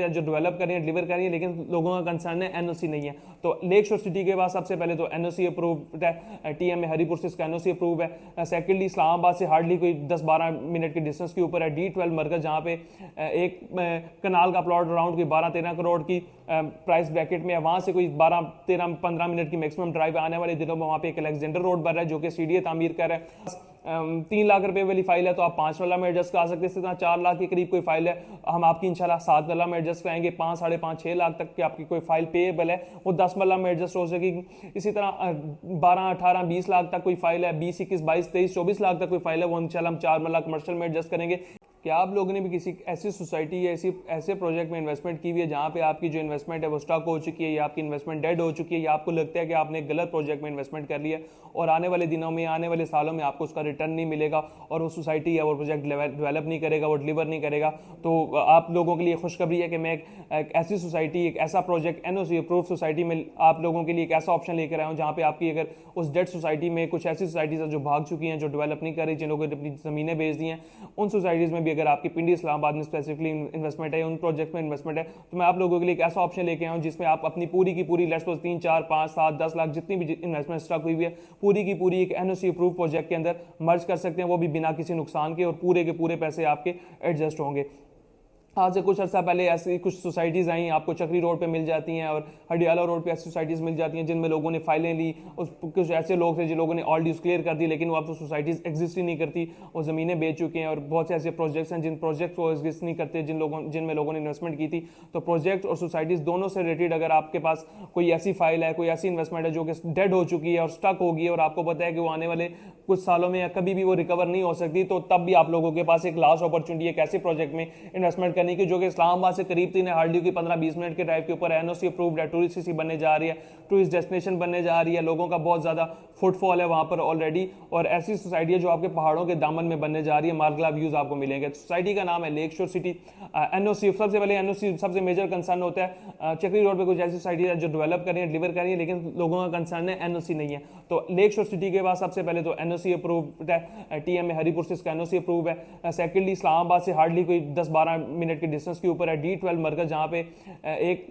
जो डेवलप कर रही है, डिलीवर कर रही है, लेकिन लोगों का कंसर्न है एनओसी नहीं है। तो लेक शोर सिटी के बाद सबसे पहले तो एनओसी अप्रूव्ड है, टीएम में हरीपुर से इसका एनओसी अप्रूव है। सेकेंडली इस्लामाबाद से हार्डली कोई 10-12 मिनट के डिस्टेंस के ऊपर है D12 मरकज, जहाँ पे एक कनाल का प्लॉट अराउंड कोई 12-13 करोड़ की प्राइस ब्रैकेट में है। वहाँ से कोई 12-13-15 मिनट की मैक्सिमम ड्राइव आने वाले दिनों में वहाँ पे एक अलेक्जेंडर रोड बन रहा है जो कि सीडीए तामीर कर रहा है। 3 लाख रुपए वाली फाइल है तो आप 5 वाला में एडजस्ट कर सकते हैं। इसी तरह 4 लाख के करीब कोई फाइल है, हम आपकी इंशाल्लाह 7 वाला में एडजस्ट कराएंगे। 5, 5.5, 6 लाख तक की आपकी कोई फाइल पेएबल है वो 10 वाला में एडजस्ट हो सकेगी। इसी तरह 12, 18, 20 लाख तक कोई फाइल है, 20, 21, 22, 23, 24 लाख तक कोई फाइल है, वो इंशाल्लाह हम 4 वाला कमर्शियल में एडजस्ट करेंगे। क्या आप लोगों ने भी किसी ऐसी सोसाइटी या ऐसे प्रोजेक्ट में इन्वेस्टमेंट की हुई है जहां पे आपकी जो इन्वेस्टमेंट है वो स्टॉक हो चुकी है, या आपकी इन्वेस्टमेंट डेड हो चुकी है, या आपको लगता है कि आपने एक गलत प्रोजेक्ट में इन्वेस्टमेंट कर लिया और आने वाले दिनों में, आने वाले सालों में आपको उसका रिटर्न नहीं मिलेगा और वो सोसाइटी या वो प्रोजेक्ट डेवलप नहीं करेगा, वो डिलीवर नहीं करेगा? तो आप लोगों के लिए खुशखबरी है कि मैं एक ऐसी सोसाइटी, एक ऐसा प्रोजेक्ट एनओसी अप्रूव सोसाइटी में आप लोगों के लिए एक ऐसा ऑप्शन लेकर आया हूँ जहाँ पे आपकी अगर उस डेड सोसाइटी में कुछ ऐसी सोसाइटीज जो भाग चुकी हैं, जो डेवलप नहीं कर रही, जिन लोगों ने अपनी जमीनें बेच दी हैं, उन सोसाइटीज में भी अगर आपकी पिंडी इस्लामाबाद में स्पेसिफिकली इन्वेस्टमेंट है, उन प्रोजेक्ट में इन्वेस्टमेंट है, तो मैं आप लोगों के लिए एक ऐसा ऑप्शन लेके आया हूं जिसमें आप अपनी पूरी की पूरी लेट्स सपोज 3, 4, 5, 7, 10 लाख जितनी भी इन्वेस्टमेंट स्टॉक हुई है पूरी की पूरी एक एनओसी अप्रूव प्रोजेक्ट के अंदर मर्ज कर सकते हैं, वो भी बिना किसी नुकसान के, और पूरे के पूरे पैसे आपके एडजस्ट होंगे। आज से कुछ अर्सा पहले ऐसी कुछ सोसाइटीज़ आई, आपको चक्री रोड पे मिल जाती हैं और हडियाला रोड पे ऐसी सोसाइटीज़ मिल जाती हैं जिनमें लोगों ने फाइलें ली। उस कुछ ऐसे लोग थे जिन लोगों ने ऑल ड्यूज क्लियर कर दी, लेकिन वो अब तो सोसाइटीज़ एग्जिस्ट ही नहीं करती, वो ज़मीनें बेच चुके हैं। और बहुत से ऐसे प्रोजेक्ट्स हैं जिन प्रोजेक्ट को एग्जिस्ट नहीं करते, जिनमें लोगों ने इन्वेस्टमेंट की थी। तो प्रोजेक्ट और सोसाइटीज़ दोनों से रिलेटेड अगर आपके पास कोई ऐसी फाइल है, कोई ऐसी इन्वेस्टमेंट है जो कि डेड हो चुकी है और स्टक होगी है और आपको पता है कि वो आने वाले कुछ सालों में या कभी भी वो रिकवर नहीं हो सकती, तो तब भी आप लोगों के पास एक लास्ट अपॉर्चुनिटी है एक ऐसे प्रोजेक्ट में इन्वेस्टमेंट करने की जो कि इस्लामाबाद से करीब 3 हार्डली की 15-20 मिनट के ड्राइव के ऊपर एनओसी अप्रूव्ड है, टूरिस्ट सिटी बनने जा रही है, टूरिस्ट डेस्टिनेशन बनने जा रही है, लोगों का बहुत ज्यादा फुटफॉल है वहां पर ऑलरेडी, और ऐसी सोसाइटी है जो आपके पहाड़ों के दामन में बनने जा रही है। मार्गला व्यूज आपको मिलेंगे। सोसाइटी का नाम है लेक शोर सिटी। एनओसी सबसे पहले एनओसी सबसे मेजर कंसर्न होता है, चक्री रोड पे कुछ ऐसी सोसाइटी है जो डेवलप कर रही है, डिलीवर कर रही है, लेकिन लोगों का कंसर्न है एनओसी नहीं है। तो लेक शोर सिटी के बाद सबसे पहले तो एनओसी अप्रूव्ड है, टीएम में हरीपुर से इसका एनओसी अप्रूव है। सेकेंडली इस्लामाबाद से हार्डली कोई 10-12 मिनट के डिस्टेंस के ऊपर है D12 मरकज, जहाँ पे एक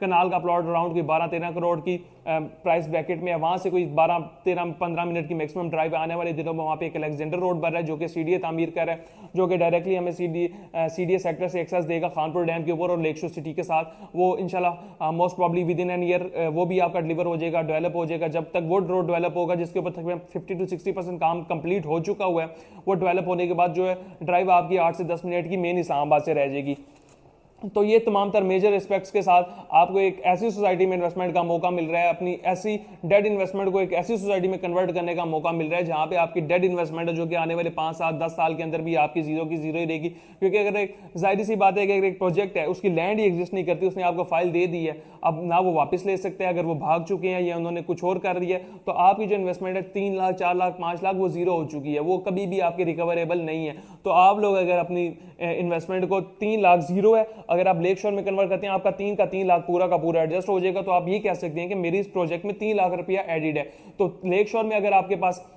कनाल का प्लॉट अराउंड कोई 12-13 करोड़ की प्राइस ब्रैकेट में है। वहां से कोई 12-13-15 मिनट की मैक्सिमम ड्राइव आने वाले दिनों में वहां पे एक अलेक्जेंडर रोड बन रहा है जो कि सीडीए तामीर कर रहा है, जो कि डायरेक्टली हमें सीडीए सेक्टर से एक्सेस देगा खानपुर डैम के ऊपर और लेक शोर सिटी के साथ। वो इंशाल्लाह most probably with in an year वो भी आपका डिलीवर हो जाएगा, डेवलप हो जाएगा। जब तक वो रोड डेवलप होगा जिसके ऊपर तकरीबन 50-60% काम कंप्लीट हो चुका हुआ है, वो डेवलप होने के बाद जो है ड्राइव आपकी 8 से 10 मिनट की मेन इस्लामाबाद से रह जाएगी। तो ये तमाम तर मेजर एस्पेक्ट्स के साथ आपको एक ऐसी सोसाइटी में इन्वेस्टमेंट का मौका मिल रहा है, अपनी ऐसी डेड इन्वेस्टमेंट को एक ऐसी सोसाइटी में कन्वर्ट करने का मौका मिल रहा है जहां पे आपकी डेड इन्वेस्टमेंट है जो कि आने वाले 5 साल 10 साल के अंदर भी आपकी जीरो की जीरो ही रहेगी। क्योंकि अगर एक जाहिर सी बात है कि अगर एक प्रोजेक्ट है उसकी लैंड ही एग्जिस्ट नहीं करती, उसने आपको फाइल दे दी है, अब ना वो वापस ले सकते हैं, अगर वो भाग चुके हैं या उन्होंने कुछ और कर दिया तो आपकी जो इन्वेस्टमेंट है 3 लाख 4 लाख 5 लाख वो जीरो हो चुकी है, वो कभी भी आपके रिकवरेबल नहीं है। तो आप लोग अगर अपनी इन्वेस्टमेंट को 3 लाख जीरो है, अगर आप लेक शोर में कन्वर्ट करते हैं आपका 3 का 3 लाख पूरा का पूरा एडजस्ट हो जाएगा, तो आप ये कह सकते हैं कि मेरी इस प्रोजेक्ट में 3 लाख रुपया एडिड है। तो लेक शोर में अगर आपके पास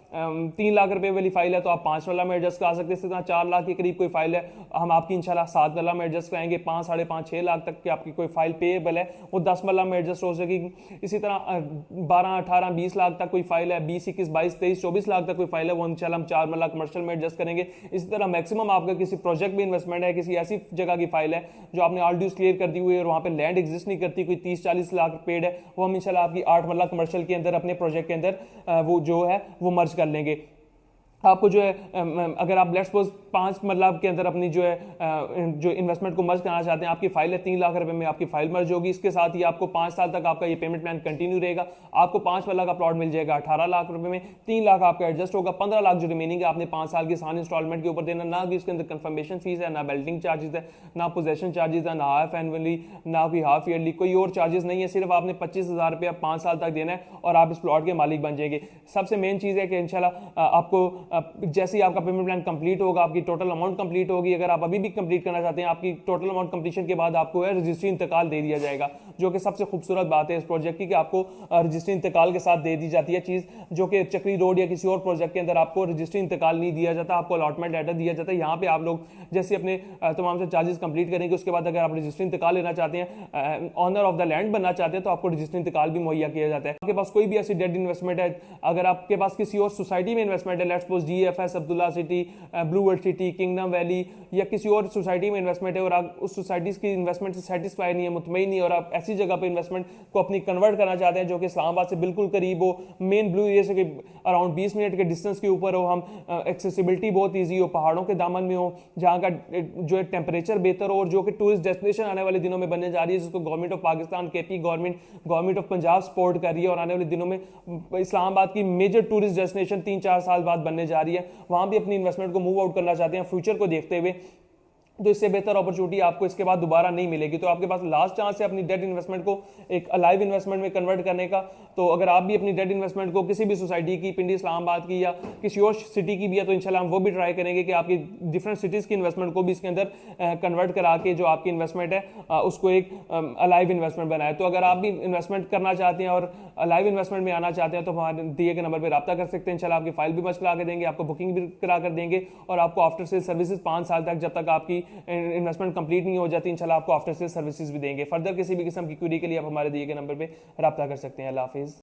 3 लाख रुपए वाली फाइल है तो आप 5 वाला में एडजस्ट कर सकते हैं। इसी तरह 4 लाख के करीब कोई फाइल है, हम आपकी इंशाल्लाह 7 वाला में एडजस्ट कराएंगे। 5, 5.5, 6 लाख तक की आपकी कोई फाइल पेएबल है वो 10 वाला में एडजस्ट हो सकेगी। इसी तरह 12, 18, 20 लाख तक कोई फाइल है, 20, 21, 22, 23, 24 लाख तक कोई फाइल है, वो इंशाल्लाह हम 4 वाला कमर्शियल में एडजस्ट करेंगे। इसी तरह मैक्सिमम आपका किसी प्रोजेक्ट में इन्वेस्टमेंट है, किसी ऐसी जगह की फाइल है जो आपने ऑल ड्यूज क्लियर कर दी हुई है और वहां पे लैंड एग्जिस्ट नहीं करती, कोई 30-40 लाख पेड है, वो हम इंशाल्लाह आपकी 8 वाला कमर्शियल के अंदर अपने प्रोजेक्ट के अंदर वो जो है वो मर्ज कर लेंगे। आपको जो है अगर आप लेट्स सपोज 5 मतलब के अंदर अपनी जो है जो इन्वेस्टमेंट को मर्ज करना चाहते हैं, आपकी फाइल है 3 लाख रुपए में, आपकी फाइल मर्ज होगी। इसके साथ ही आपको 5 साल तक आपका ये पेमेंट प्लान कंटिन्यू रहेगा। आपको 5 वाला का प्लॉट मिल जाएगा 18 लाख रुपए में, 3 लाख आपका एडजस्ट होगा, 15 लाख जो रिमेनिंग है आपने 5 साल की आसान इंस्टॉलमेंट के ऊपर देना। ना भी इसके अंदर कंफर्मेशन फीस है, ना बेल्टिंग चार्जेस है, ना पोजेशन चार्जेस है, ना हाफ एनुअली, ना भी हाफ ईयरली, कोई और चार्जेस नहीं है। सिर्फ आपने 25,000 रुपया 5 साल तक देना है और आप इस प्लॉट के मालिक बन जाएंगे। सबसे मेन चीज है कि इंशाल्लाह आपको जैसे ही आपका पेमेंट प्लान कंप्लीट होगा, आपकी टोटल अमाउंट कंप्लीट होगी, अगर आप अभी भी कंप्लीट करना चाहते हैं, आपकी टोटल अमाउंट कंप्लीशन के बाद आपको रजिस्ट्री इंतकाल दे दिया जाएगा, जो कि सबसे खूबसूरत बात है इस प्रोजेक्ट की, कि आपको रजिस्ट्री इंतकाल के साथ दे दी जाती है चीज, जो कि चक्री रोड या किसी और प्रोजेक्ट के अंदर आपको रजिस्ट्री इंतकाल नहीं दिया जाता, आपको अलॉटमेंट लेटर दिया जाता है। यहाँ पे आप लोग जैसे अपने तमाम से चार्जेस कंप्लीट करेंगे, उसके बाद अगर आप रजिस्ट्री इंतकाल लेना चाहते हैं, ऑनर ऑफ द लैंड बनना चाहते हैं, तो आपको रजिस्ट्री इंतकाल भी मुहैया किया जाता है। आपके पास कोई भी ऐसी डेट इन्वेस्टमेंट है, अगर आपके पास किसी और सोसाइटी में इन्वेस्टमेंट है, let's suppose GFS, Abdullah city, blue world city, kingdom valley, या किसी और सोसाइटी में इन्वेस्टमेंट है और आप उस सोसाइटी की इन्वेस्टमेंट से सेटिस्फाई नहीं है, मुतमईन नहीं है, और आप ऐसी जगह पे इन्वेस्टमेंट को अपनी कन्वर्ट करना चाहते हैं जो कि इस्लामाबाद से बिल्कुल करीब हो, मेन ब्लू एरिया से अराउंड 20 मिनट के डिस्टेंस के ऊपर हो, हम एक्सेसिबिलिटी बहुत ईजी हो, पहाड़ों के दामन में हो, जहाँ का जो है टेम्परेचर बेहतर हो, और जो कि टूरिस्ट डेस्टिनेशन आने वाले दिनों में बनने जा रही है, जिसको government of Pakistan, KP government, government of Punjab support कर रही है, और आने वाले दिनों में इस्लामाबाद की मेजर टूरिस्ट डेस्टिनेशन 3-4 साल बाद बनने जा रही है, वहां भी अपनी इन्वेस्टमेंट को मूव आउट करना चाहते हैं फ्यूचर को देखते हुए, तो इससे बेहतर अपॉर्चुनिटी आपको इसके बाद दोबारा नहीं मिलेगी। तो आपके पास लास्ट चांस है अपनी डेट इन्वेस्टमेंट को एक अलाइव इन्वेस्टमेंट में कन्वर्ट करने का। तो अगर आप भी अपनी डेट इन्वेस्टमेंट को किसी भी सोसाइटी की, पिंडी इस्लामाबाद की या किसी और सिटी की भी है, तो इंशाल्लाह हम वो भी ट्राई करेंगे कि आपकी डिफरेंट सिटीज की इन्वेस्टमेंट को भी इसके अंदर कन्वर्ट करा के जो आपकी इन्वेस्टमेंट है उसको एक अलाइव इन्वेस्टमेंट बनाए। तो अगर आप भी इन्वेस्टमेंट करना चाहते हैं और अलाइव इन्वेस्टमेंट में आना चाहते हैं, तो हमारे दिए गए नंबर पर रब्ता कर सकते हैं। इंशाल्लाह आपकी फाइल भी मच करा के देंगे, आपको बुकिंग भी करा कर देंगे, और आपको आफ्टर सेल सर्विसेज 5 साल तक, जब तक आपकी इन्वेस्टमेंट कंप्लीट नहीं हो जाती, इंशाल्लाह आपको आफ्टर सेल सर्विसेज भी देंगे। फर्दर किसी भी किस्म की क्वेरी के लिए आप हमारे दिए गए नंबर पे राब्ता कर सकते हैं। अल्लाह हाफिज।